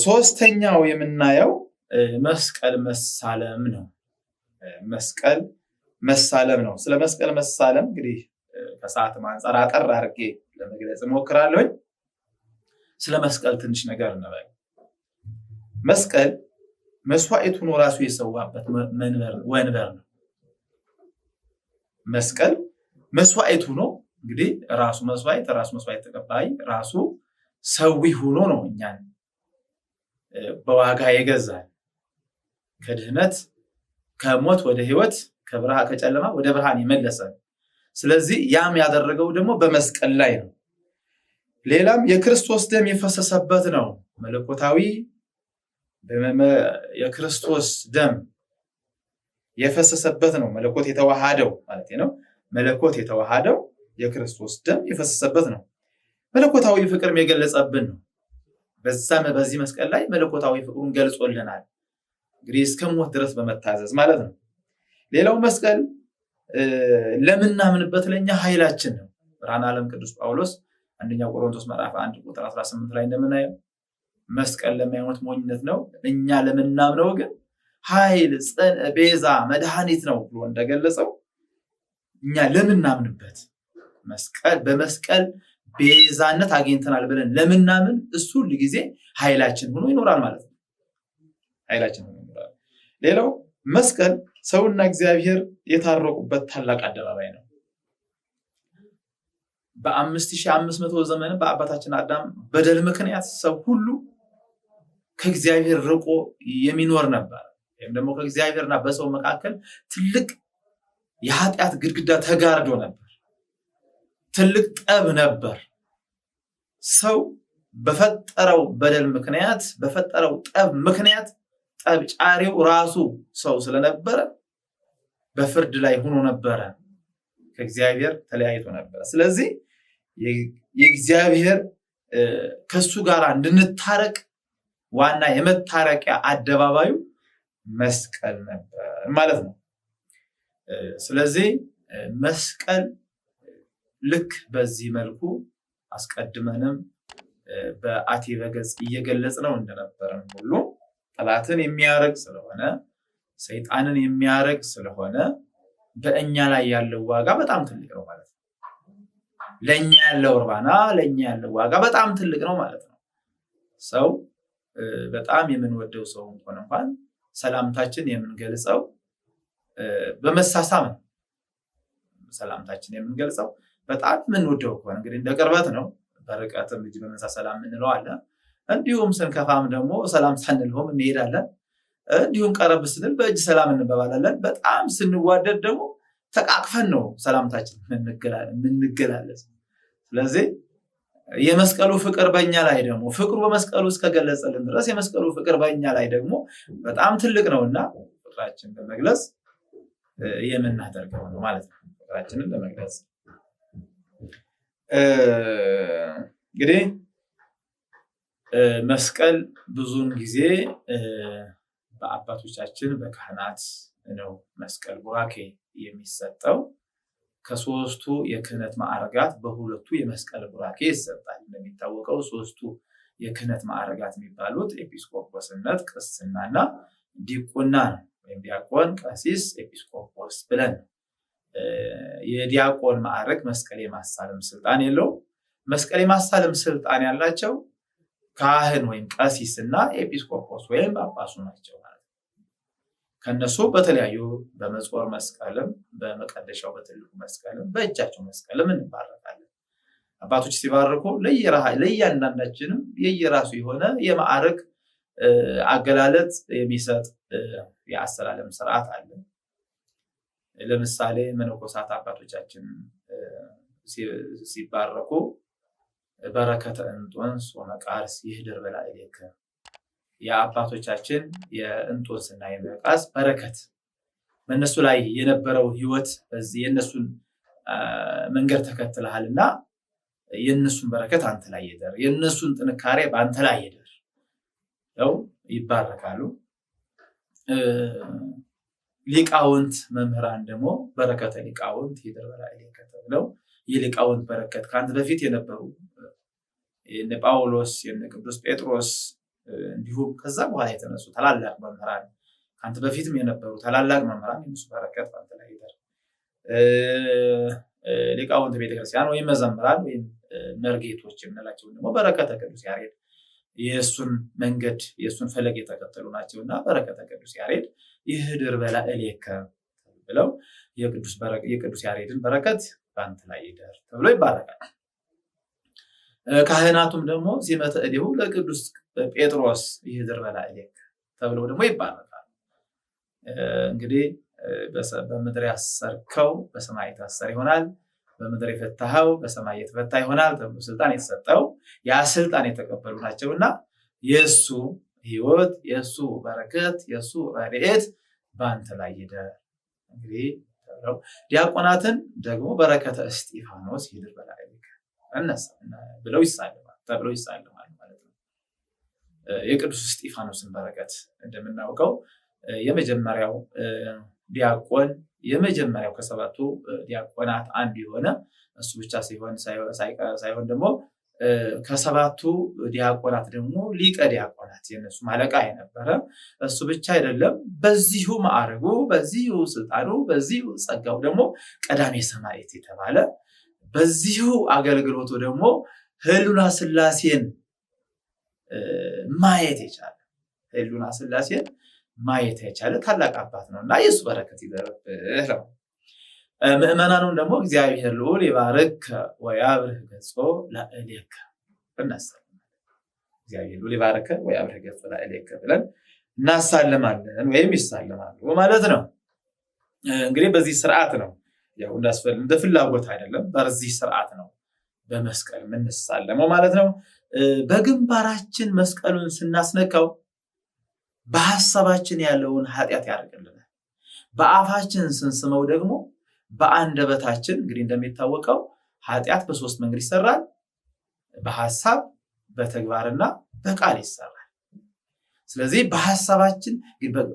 ሶስተኛው የምናየው መስቀል መሳለም ነው። መስቀል መሳለም ነው። ስለ መስቀል መሳለም እንግዲህ ከሰዓት አንፃር አጠር አድርጌ ለመግለጽ እሞክራለሁ። ስለ መስቀል ትንሽ ነገር እንበል። መስቀል መስዋዕት ሆኖ ራሱ የሰዋበት ወንበር ነው። መስቀል መስዋዕት ሆኖ እንግዲህ ራሱ መስዋዕት ተቀባይ ራሱ ሰዊ ሆኖ ነው እኛን በዋጋ የገዛን ከድህነት ከሞት ወደ ህይወት ከጨለማ ወደ ብርሃን የመለሰን። ስለዚህ ያም ያደረገው ደግሞ በመስቀል ላይ ነው። ሌላም የክርስቶስ ደም የፈሰሰበት ነው። መለኮታዊ የክርስቶስ ደም የፈሰሰበት ነው። መለኮት የተዋሃደው ማለት ነው። መለኮት የተዋሃደው የክርስቶስ ደም የፈሰሰበት ነው። መለኮታዊ ፍቅርም የገለጸብን ነው። በዚህ መስቀል ላይ መለኮታዊ ፍቅሩን ገልጾልናል። እንግዲህ እስከ ሞት ድረስ በመታዘዝ ማለት ነው። ሌላው መስቀል ለምናምንበት ለኛ ኃይላችን ነው። ብርሃነ ዓለም ቅዱስ ጳውሎስ አንደኛ ቆሮንቶስ ምዕራፍ 1 ቁጥር 18 ላይ እንደምናየው መስቀል ለማይሞት ሞኝነት ነው፣ እኛ ለምናምነው ግን ኃይል፣ ቤዛ፣ መድኃኒት ነው ብሎ እንደገለጸው እኛ ለምናምንበት በመስቀል ቤዛነት አግኝተናል ብለን ለምናምን እሱ ሁሉ ጊዜ ኃይላችን ሆኖ ይኖራል ማለት ነው። ኃይላችን ሆኖ ይኖራል። ሌላው መስቀል ሰውና እግዚአብሔር የታረቁበት ታላቅ አደባባይ ነው። በ5500 ዘመን በአባታችን አዳም በደል ምክንያት ሰው ሁሉ ከእግዚአብሔር ርቆ የሚኖር ነበር። ወይም ደግሞ ከእግዚአብሔርና በሰው መካከል ትልቅ የኃጢአት ግድግዳ ተጋርዶ ነበር። ትልቅ ጠብ ነበር። ሰው በፈጠረው በደል ምክንያት በፈጠረው ጠብ ምክንያት ጠብ ጫሪው ራሱ ሰው ስለነበረ በፍርድ ላይ ሆኖ ነበረ፣ ከእግዚአብሔር ተለያይቶ ነበረ። ስለዚህ የእግዚአብሔር ከሱ ጋር እንድንታረቅ ዋና የመታረቂያ አደባባዩ መስቀል ነበር ማለት ነው። ስለዚህ መስቀል ልክ በዚህ መልኩ አስቀድመንም በአቴበ ገጽ እየገለጽ ነው እንደነበረም ሁሉ ጠላትን የሚያረግ ስለሆነ ሰይጣንን የሚያረግ ስለሆነ በእኛ ላይ ያለው ዋጋ በጣም ትልቅ ነው ማለት ነው። ለኛ ያለው እርባና ለኛ ያለው ዋጋ በጣም ትልቅ ነው ማለት ነው። ሰው በጣም የምንወደው ሰው እንኳን ሰላምታችን የምንገልጸው በመሳሳም ነው። ሰላምታችን የምንገልጸው በጣም የምንወደው ከሆነ እንግዲህ እንደ ቅርበት ነው። በርቀትም እጅ በመንሳት ሰላም የምንለው አለ። እንዲሁም ስንከፋም ደግሞ ሰላም ሳንልሆም እንሄዳለን። እንዲሁም ቀረብ ስንል በእጅ ሰላም እንበባላለን። በጣም ስንዋደድ ደግሞ ተቃቅፈን ነው ሰላምታችን የምንገላለጽ። ስለዚህ የመስቀሉ ፍቅር በእኛ ላይ ደግሞ ፍቅሩ በመስቀሉ እስከገለጸልን ድረስ የመስቀሉ ፍቅር በእኛ ላይ ደግሞ በጣም ትልቅ ነውና ፍቅራችንን በመግለጽ የምናደርገው ነው ማለት ነው። ፍቅራችንን ለመግለጽ እንግዲህ መስቀል ብዙውን ጊዜ በአባቶቻችን በካህናት ነው መስቀል ቡራኬ የሚሰጠው። ከሶስቱ የክህነት ማዕረጋት በሁለቱ የመስቀል ቡራኬ ይሰጣል። እንደሚታወቀው ሶስቱ የክህነት ማዕረጋት የሚባሉት ኤጲስቆጶስነት፣ ቅስናና ዲቁና ነው። ወይም ዲያቆን፣ ቀሲስ፣ ኤጲስቆጶስ ብለን የዲያቆን ማዕረግ መስቀል የማሳለም ስልጣን የለው። መስቀል የማሳለም ስልጣን ያላቸው ካህን ወይም ቀሲስና ኤጲስቆጶስ ወይም ጳጳሱ ናቸው ማለት ነው። ከነሱ በተለያዩ በመጾር መስቀልም በመቀደሻው በትልቁ መስቀልም በእጃቸው መስቀልም እንባረካለን። አባቶች ሲባርኩ ለእያንዳንዳችንም የየራሱ የሆነ የማዕረግ አገላለጥ የሚሰጥ የአሰላለም ስርዓት አለ። ለምሳሌ መነኮሳት አባቶቻችን ሲባረኩ በረከተ እንጦንስ ወመቃርስ ይህድር በላዕሌከ፣ የአባቶቻችን የእንጦንስና የመቃርስ በረከት በእነሱ ላይ የነበረው ህይወት በዚህ የእነሱን መንገድ ተከትለሃልና የእነሱን በረከት አንተ ላይ ይደር፣ የእነሱን ጥንካሬ በአንተ ላይ ይደር ነው ይባረካሉ። ሊቃውንት መምህራን ደግሞ በረከተ ሊቃውንት ይህድር በላዕሌከ ተብለው የሊቃውንት በረከት ከአንተ በፊት የነበሩ የነ ጳውሎስ የነ ቅዱስ ጴጥሮስ እንዲሁም ከዛ በኋላ የተነሱ ታላላቅ መምህራን ካንተ በፊትም የነበሩ ታላላቅ መምህራን የነሱ በረከት ባንተ ላይ ይደር። ሊቃውንት ቤተክርስቲያን ወይም መዘምራን ወይም መርጌቶች የምንላቸው ደግሞ በረከተ ቅዱስ ያሬድ የእሱን መንገድ የእሱን ፈለግ የተከተሉ ናቸውና በረከተ ቅዱስ ያሬድ ይህድር በላዕሌከ ብለው የቅዱስ ያሬድን በረከት በአንተ ላይ ይደር ተብሎ ይባረካል። ካህናቱም ደግሞ ሲመተ እዲሁ ለቅዱስ ጴጥሮስ ይህድር በላዕሌከ ተብሎ ደግሞ ይባረካል። እንግዲህ በምድር ያሰርከው በሰማይ የታሰረ ይሆናል፣ በምድር የፈታኸው በሰማይ የተፈታ ይሆናል ተብሎ ስልጣን የተሰጠው ያ ስልጣን የተቀበሉ ናቸውና የእሱ ሕይወት የእሱ በረከት የእሱ ረድኤት በአንተ ላይ ይደር። እንግዲህ ዲያቆናትን ደግሞ በረከተ እስጢፋኖስ ይድር በላዕሌከ ብለው ይሳለማል ማለት ነው። የቅዱስ እስጢፋኖስን በረከት እንደምናውቀው የመጀመሪያው ዲያቆን የመጀመሪያው ከሰባቱ ዲያቆናት አንዱ የሆነ እሱ ብቻ ሳይሆን ደግሞ ከሰባቱ ዲያቆናት ደግሞ ሊቀ ዲያቆናት የነሱ አለቃ የነበረ እሱ ብቻ አይደለም። በዚሁ ማዕረጉ በዚሁ ስልጣኑ በዚሁ ጸጋው ደግሞ ቀዳሜ ሰማዕት የተባለ በዚሁ አገልግሎቱ ደግሞ ህሉና ሥላሴን ማየት የቻለ ታላቅ አባት ነውና የሱ በረከት ይደርብህ ነው። ምእመናኑን ደግሞ እግዚአብሔር ልዑል ይባርክ ወያብርህ ገጾ ላዕሌከ እግዚአብሔር ልዑል ይባርክ ወያብርህ ገጾ ላዕሌከ ብለን እናሳልማለን ወይም ይሳልማሉ ማለት ነው። እንግዲህ በዚህ ስርዓት ነው ያው እንደ ፍላጎት አይደለም፣ በዚህ ስርዓት ነው በመስቀል የምንሳለመው ማለት ነው። በግንባራችን መስቀሉን ስናስነካው በሐሳባችን ያለውን ኃጢአት ያርቅልናል። በአፋችን ስንስመው ደግሞ በአንደበታችን እንግዲህ እንደሚታወቀው ኃጢአት በሶስት መንገድ ይሰራል። በሐሳብ በተግባርና በቃል ይሰራል። ስለዚህ በሐሳባችን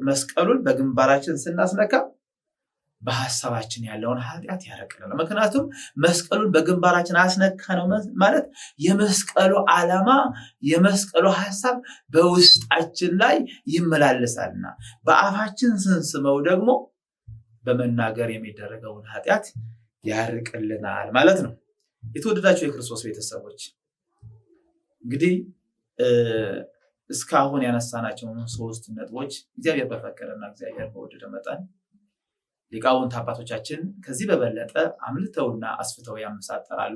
መስቀሉን በግንባራችን ስናስነካ በሐሳባችን ያለውን ኃጢአት ያርቅልናል። ምክንያቱም መስቀሉን በግንባራችን አስነካ ነው ማለት የመስቀሉ ዓላማ የመስቀሉ ሐሳብ በውስጣችን ላይ ይመላለሳልና፣ በአፋችን ስንስመው ደግሞ በመናገር የሚደረገውን ኃጢአት ያርቅልናል ማለት ነው። የተወደዳችሁ የክርስቶስ ቤተሰቦች እንግዲህ እስካሁን ያነሳናቸውን ሶስት ነጥቦች እግዚአብሔር በፈቀደና እግዚአብሔር በወደደ መጠን ሊቃውንት አባቶቻችን ከዚህ በበለጠ አምልተውና አስፍተው ያመሳጠራሉ።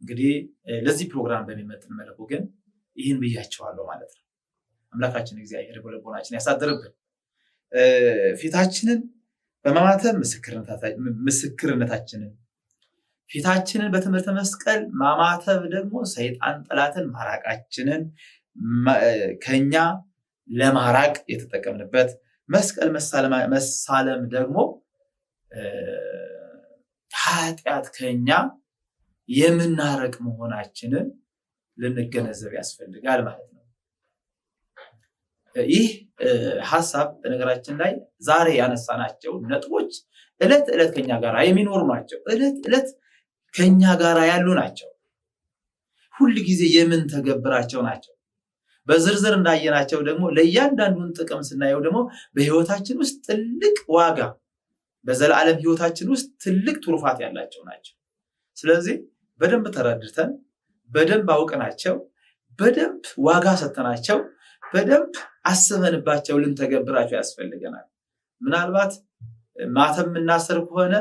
እንግዲህ ለዚህ ፕሮግራም በሚመጥን መልኩ ግን ይህን ብያቸዋለሁ ማለት ነው። አምላካችን እግዚአብሔር በልቦናችን ያሳድርብን። ፊታችንን በማማተብ ምስክርነታችንን፣ ፊታችንን በትምህርተ መስቀል ማማተብ ደግሞ ሰይጣን ጠላትን ማራቃችንን ከኛ ለማራቅ የተጠቀምንበት፣ መስቀል መሳለም ደግሞ ኃጢአት ከኛ የምናረቅ መሆናችንን ልንገነዘብ ያስፈልጋል ማለት ነው። ይህ ሐሳብ በነገራችን ላይ ዛሬ ያነሳናቸው ነጥቦች ዕለት ዕለት ከኛ ጋር የሚኖሩ ናቸው። ዕለት ዕለት ከኛ ጋር ያሉ ናቸው። ሁል ጊዜ የምንተገብራቸው ናቸው። በዝርዝር እንዳየናቸው ደግሞ ለእያንዳንዱን ጥቅም ስናየው ደግሞ በህይወታችን ውስጥ ትልቅ ዋጋ በዘላለም ህይወታችን ውስጥ ትልቅ ትሩፋት ያላቸው ናቸው። ስለዚህ በደንብ ተረድተን በደንብ አውቀናቸው በደንብ ዋጋ ሰጥተናቸው በደንብ አስበንባቸው ልንተገብራቸው ያስፈልገናል። ምናልባት ማተብ የምናስር ከሆነ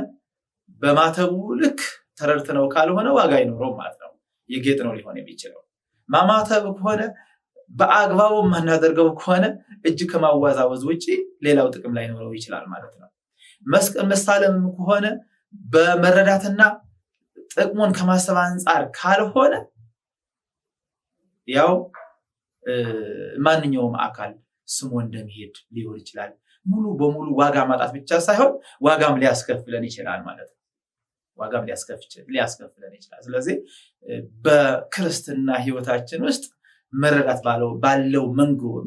በማተቡ ልክ ተረድተነው ካልሆነ ዋጋ አይኖረውም ማለት ነው። የጌጥ ነው ሊሆን የሚችለው። ማማተብ ከሆነ በአግባቡ የማናደርገው ከሆነ እጅ ከማወዛወዝ ውጪ ሌላው ጥቅም ላይኖረው ይችላል ማለት ነው። መስቀል መሳለም ከሆነ በመረዳትና ጥቅሙን ከማሰብ አንጻር ካልሆነ ያው ማንኛውም አካል ስሞ እንደሚሄድ ሊሆን ይችላል። ሙሉ በሙሉ ዋጋ ማጣት ብቻ ሳይሆን ዋጋም ሊያስከፍለን ይችላል ማለት ነው። ዋጋም ሊያስከፍለን ይችላል። ስለዚህ በክርስትና ህይወታችን ውስጥ መረዳት ባለው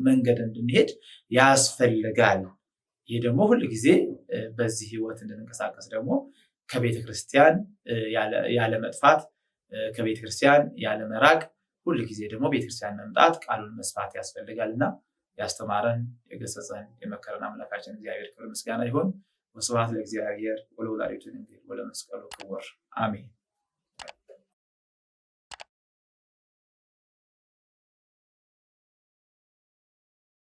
መንገድ እንድንሄድ ያስፈልጋል። ይህ ደግሞ ሁል ጊዜ በዚህ ህይወት እንድንንቀሳቀስ ደግሞ ከቤተክርስቲያን ያለ መጥፋት፣ ከቤተክርስቲያን ያለ መራቅ፣ ሁል ጊዜ ደግሞ ቤተክርስቲያን መምጣት ቃሉን መስማት ያስፈልጋልና ያስተማረን የገሰጸን የመከረን አምላካችን እግዚአብሔር ክብር ምስጋና ይሁን። ወስብሐት ለእግዚአብሔር ወለወላዲቱ ድንግል ወለመስቀሉ ክቡር አሜን።